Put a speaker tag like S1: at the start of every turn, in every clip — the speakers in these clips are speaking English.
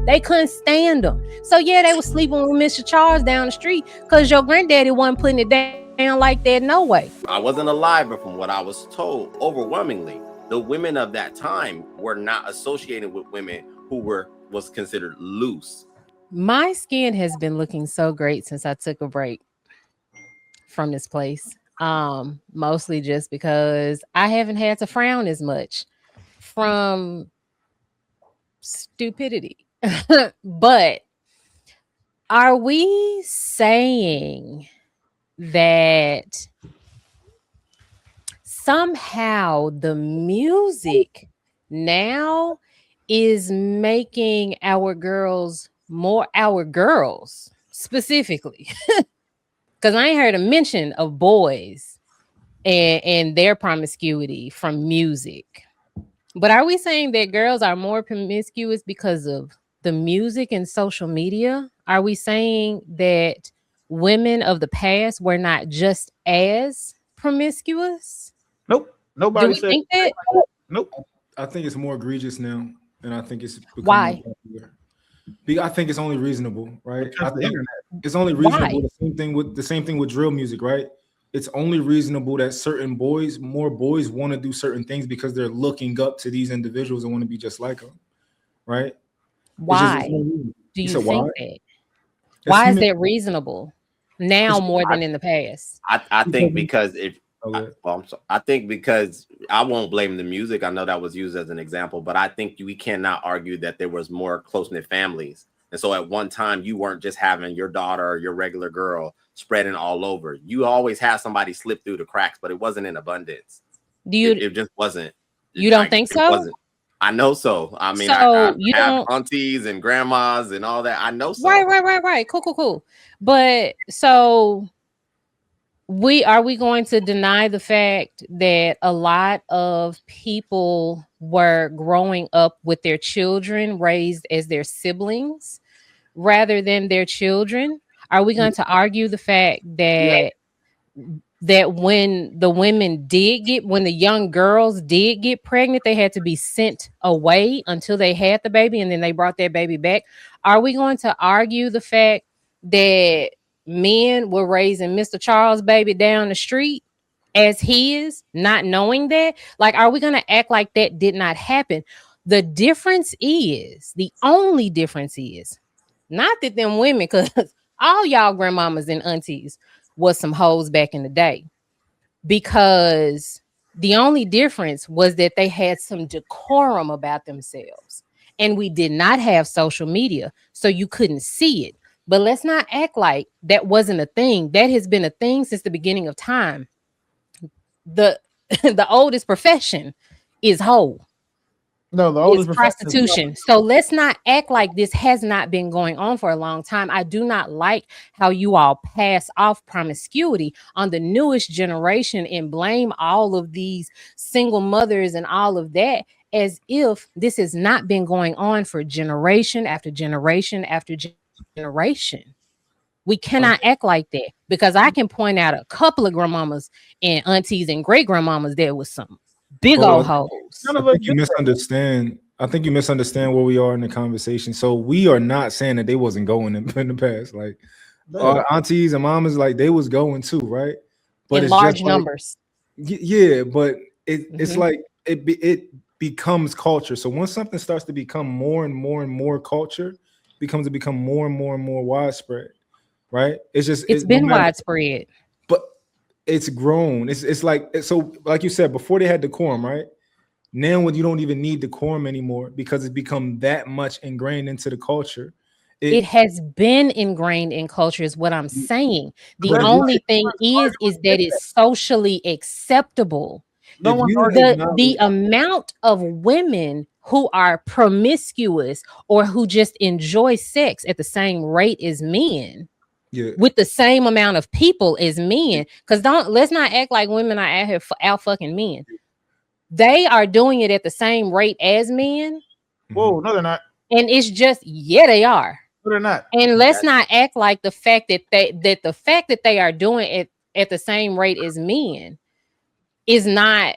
S1: They couldn't stand them. So yeah, they was sleeping with Mr. Charles down the street because your granddaddy wasn't putting it down like that no way.
S2: I wasn't alive, but from what I was told, overwhelmingly, the women of that time were not associated with women who was considered loose.
S1: My skin has been looking so great since I took a break from this place. Mostly just because I haven't had to frown as much from stupidity. But are we saying that somehow the music now is making our girls more our girls specifically? Because I ain't heard a mention of boys and their promiscuity from music. But are we saying that girls are more promiscuous because of the music and social media? Are we saying that women of the past were not just as promiscuous?
S3: Nope.
S1: Do
S3: Nobody
S1: we
S3: said
S1: think that?
S3: nope.
S4: I think it's more egregious now, and I think it's becoming
S1: Why?
S4: more popular. I think it's only reasonable, right?
S3: Because
S4: I
S3: of the
S4: think
S3: internet.
S4: it's only
S1: Why?
S4: reasonable. The same thing with drill music, right? It's only reasonable that more boys want to do certain things because they're looking up to these individuals and want to be just like them, right?
S1: Why
S4: Do
S1: do you
S4: said
S1: think
S4: why?
S1: that?
S4: It's
S1: Why is
S4: human.
S1: that reasonable now more than in the past?
S2: I think because if
S4: Okay.
S2: I think because I won't blame the music. I know that was used as an example, but I think we cannot argue that there was more close-knit families. And so at one time, you weren't just having your daughter or your regular girl spreading all over. You always had somebody slip through the cracks, but it wasn't in abundance.
S1: Do you
S2: It just wasn't.
S1: you don't think
S2: It
S1: so?
S2: wasn't. I know so. I mean,
S1: So
S2: I
S1: you
S2: have
S1: don't.
S2: aunties and grandmas and all that. I know so.
S1: Right. Cool. But so are we going to deny the fact that a lot of people were growing up with their children raised as their siblings rather than their children? Are we going to argue the fact that when when the young girls did get pregnant, they had to be sent away until they had the baby and then they brought their baby back? Are we going to argue the fact that men were raising Mr. Charles' baby down the street as his, not knowing that? Like, are we going to act like that did not happen? The only difference is not that them women, because all y'all grandmamas and aunties was some hoes back in the day, because the only difference was that they had some decorum about themselves, and we did not have social media, so you couldn't see it. But let's not act like that wasn't a thing. That has been a thing since the beginning of time. The the oldest profession is hoe.
S3: No, the
S1: Is
S3: oldest profession is
S1: prostitution. So let's not act like this has not been going on for a long time. I do not like how you all pass off promiscuity on the newest generation and blame all of these single mothers and all of that as if this has not been going on for generation after generation after generation. We cannot act like that, because I can point out a couple of grandmamas and aunties and great grandmamas that was some big old hoes.
S3: None of
S4: I
S3: us
S4: think you
S3: did that.
S4: misunderstand. I think you misunderstand where we are in the conversation. So we are not saying that they wasn't going in the past. Like our aunties and mamas, like they was going too, right? But
S1: In
S4: it's
S1: large
S4: just like,
S1: numbers.
S4: yeah, but it's
S1: Mhm.
S4: like it becomes culture. So once something starts to become more and more culture, it become more and more widespread, right?
S1: It's
S4: No
S1: been
S4: matter,
S1: widespread.
S4: but it's grown. It's like, so like you said before, they had decorum, right? Now when you don't even need decorum anymore because it's become that much ingrained into the culture.
S1: It has been ingrained in culture, is what I'm saying. The
S4: But if you
S1: only thing is that it's socially acceptable.
S3: No
S4: if
S3: one's
S4: you
S3: arguing.
S1: The amount of women who are promiscuous or who just enjoy sex at the same rate as men,
S4: yeah,
S1: with the same amount of people as men, because let's not act like women are out here out fucking men. They are doing it at the same rate as men,
S3: Whoa, no, they're not.
S1: and it's just, yeah, they are.
S3: No, they're not.
S1: And let's not act like the fact that they are doing it at the same rate as men is not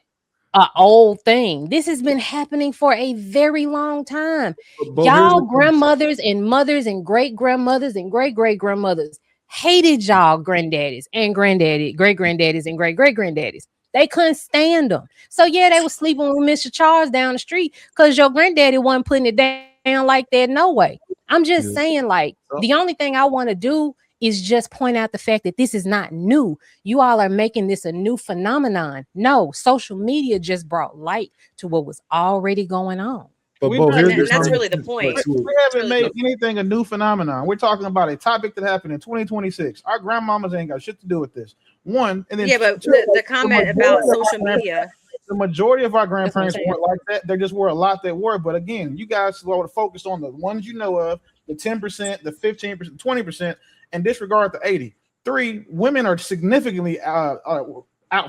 S1: a old thing. This has been happening for a very long time.
S4: But here's
S1: Y'all
S4: the thing.
S1: grandmothers and mothers and great grandmothers and great great grandmothers hated y'all granddaddies and great granddaddies and great great granddaddies. They couldn't stand them. So yeah, they was sleeping with Mr. Charles down the street because your granddaddy wasn't putting it down like that. No way. I'm just
S4: Yeah.
S1: saying, like, the only thing I want to do is just point out the fact that this is not new. You all are making this a new phenomenon. No, social media just brought light to what was already going on.
S4: But
S3: We
S4: Bo,
S3: not-
S4: here's
S5: And
S4: the
S5: that's
S4: common
S5: really the
S4: sense
S5: point.
S4: part to it.
S3: We haven't
S5: really
S3: made anything a new phenomenon. We're talking about a topic that happened in 2026. Our grandmamas ain't got shit to do with this. One, and then
S5: Yeah, but
S3: two,
S5: the comment
S3: majority
S5: about
S3: of our
S5: social media.
S3: the majority of our
S1: That's what I'm
S3: grandparents
S1: saying.
S3: weren't like that. There just were a lot that were. But again, you guys want to focus on the ones you know of, the 10%, the 15%, 20%, and disregard the 80. Three, women are significantly out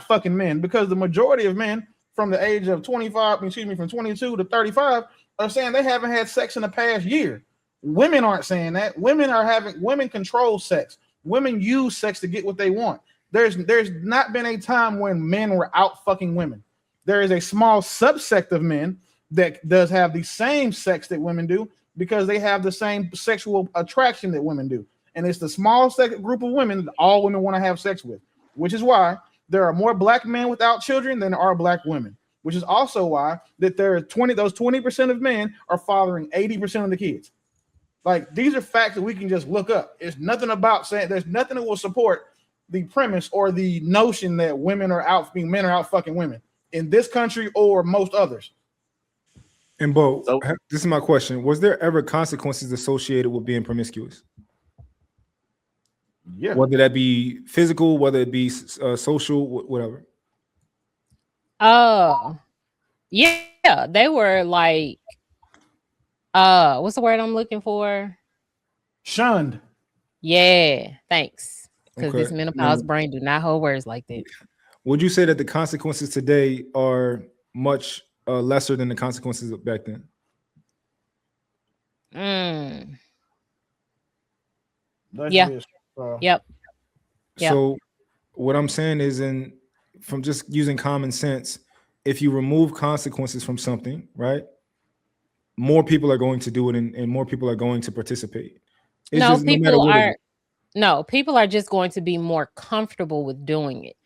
S3: fucking men because the majority of men from the age of 25, excuse me, from 22 to 35 are saying they haven't had sex in the past year. Women aren't saying that. Women control sex. Women use sex to get what they want. There's not been a time when men were out fucking women. There is a small subsect of men that does have the same sex that women do because they have the same sexual attraction that women do. And it's the small group of women that all women want to have sex with, which is why there are more black men without children than there are black women, which is also why that there are 20% of men are fathering 80% of the kids. Like, these are facts that we can just look up. It's nothing about saying there's nothing that will support the premise or the notion that men are out fucking women in this country or most others.
S4: And Bo,
S2: So-
S4: this is my question: was there ever consequences associated with being promiscuous?
S3: Yeah.
S4: Whether that be physical, whether it be social, whatever.
S1: Yeah, they were like, what's the word I'm looking for?
S3: Shunned.
S1: Yeah, thanks. Because
S4: Okay.
S1: this menopause brain do not hold words like that.
S4: Would you say that the consequences today are much lesser than the consequences of back then?
S3: That's
S1: Yeah.
S3: just,
S1: Yep. Yeah.
S4: So what I'm saying is, from just using common sense, if you remove consequences from something, right, more people are going to do it, and more people are going to participate. It's
S1: No,
S4: just no matter what it is.
S1: people are just going to be more comfortable with doing it.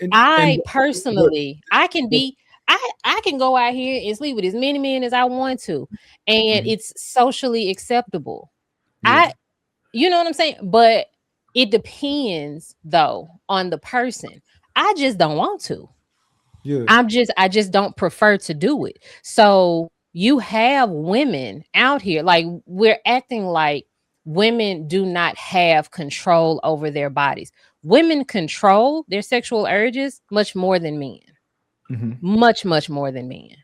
S4: And
S1: Personally, I can go out here and sleep with as many men as I want to, and it's socially acceptable.
S4: Yeah.
S1: You know what I'm saying? But it depends though on the person. I just don't want to.
S4: Yeah.
S1: I just don't prefer to do it. So you have women out here, like, we're acting like women do not have control over their bodies. Women control their sexual urges much more than men. Much more than men.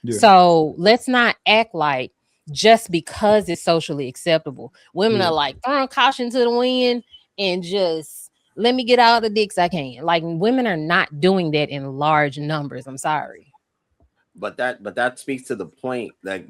S4: Yeah.
S1: So let's not act like just because it's socially acceptable, women
S4: Yeah.
S1: are like throwing caution to the wind and just let me get all the dicks I can. Like, women are not doing that in large numbers. I'm sorry.
S2: But that speaks to the point that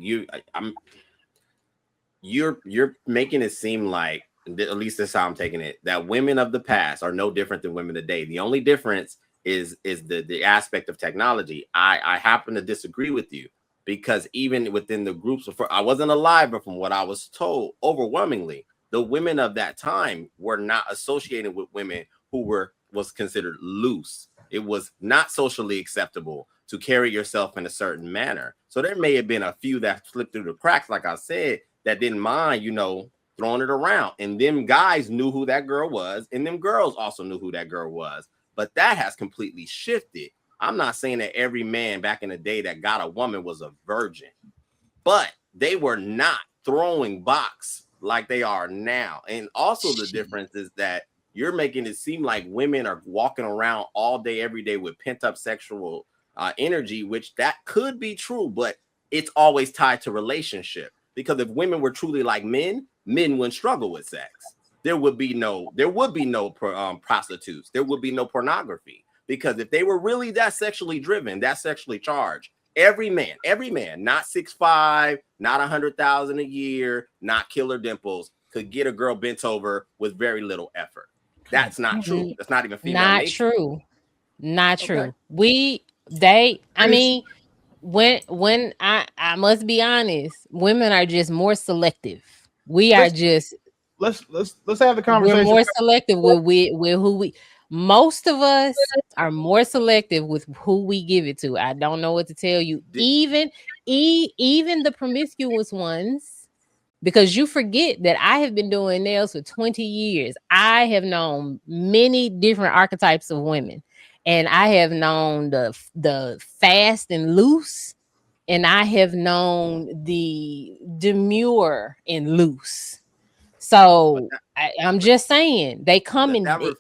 S2: you're making it seem like, at least that's how I'm taking it, that women of the past are no different than women today. The only difference is the aspect of technology. I happen to disagree with you, because even within the groups before, I wasn't alive, but from what I was told, overwhelmingly, the women of that time were not associated with women who was considered loose. It was not socially acceptable to carry yourself in a certain manner. So there may have been a few that slipped through the cracks, like I said, that didn't mind, throwing it around. And them guys knew who that girl was, and them girls also knew who that girl was. But that has completely shifted. I'm not saying that every man back in the day that got a woman was a virgin, but they were not throwing box like they are now. And also the difference is that you're making it seem like women are walking around all day, every day with pent-up sexual energy, which that could be true, but it's always tied to relationship. Because if women were truly like men wouldn't struggle with sex. There would be no prostitutes. There would be no pornography. Because if they were really that sexually driven, that sexually charged, every man, not 6'5", not 100,000 a year, not killer dimples, could get a girl bent over with very little effort. That's not true. That's not even female
S1: Not
S2: nature.
S1: true. Not true. We I mean, when I must be honest, women are just more selective. We are
S3: Let's
S1: just
S3: let's have the
S1: we're
S3: conversation.
S1: more selective with who we most of us are more selective with who we give it to. I don't know what to tell you.
S2: Di-
S1: Even the promiscuous ones, because you forget that I have been doing nails for 20 years. I have known many different archetypes of women. And I have known the fast and loose, and I have known the demure and loose.
S2: but
S1: So
S2: that,
S1: I'm
S2: but
S1: just saying they come
S2: that,
S1: in.
S2: that ref,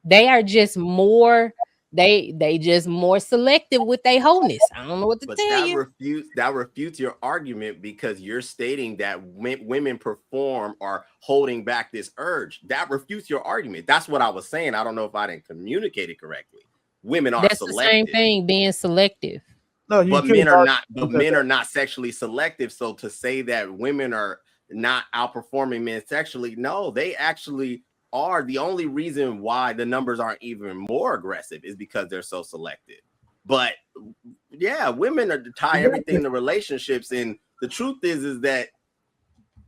S1: They are just more. They just more selective with their wholeness. I don't know what to
S2: but
S1: tell you.
S2: that refutes your argument because you're stating that women perform or holding back this urge. That refutes your argument. That's what I was saying. I don't know if I didn't communicate it correctly. Women are
S1: That's the same
S2: selective,
S1: thing. Being selective.
S3: No, you
S2: but
S3: could
S2: men are
S3: argue
S2: not. But
S3: that.
S2: men are not sexually selective. So to say that women are not outperforming men sexually, no, they actually are. The only reason why the numbers aren't even more aggressive is because they're so selective. But yeah, women are to tie everything to relationships, and the truth is that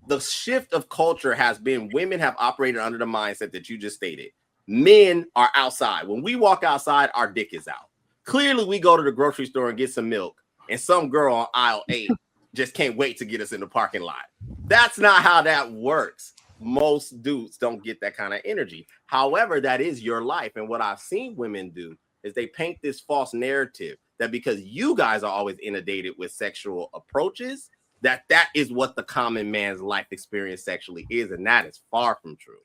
S2: the shift of culture has been women have operated under the mindset that you just stated. Men are outside. When we walk outside, our dick is out. Clearly, we go to the grocery store and get some milk, and some girl on aisle 8 just can't wait to get us in the parking lot. That's not how that works. Most dudes don't get that kind of energy. However, that is your life. And what I've seen women do is they paint this false narrative that because you guys are always inundated with sexual approaches, that is what the common man's life experience sexually is, and that is far from true.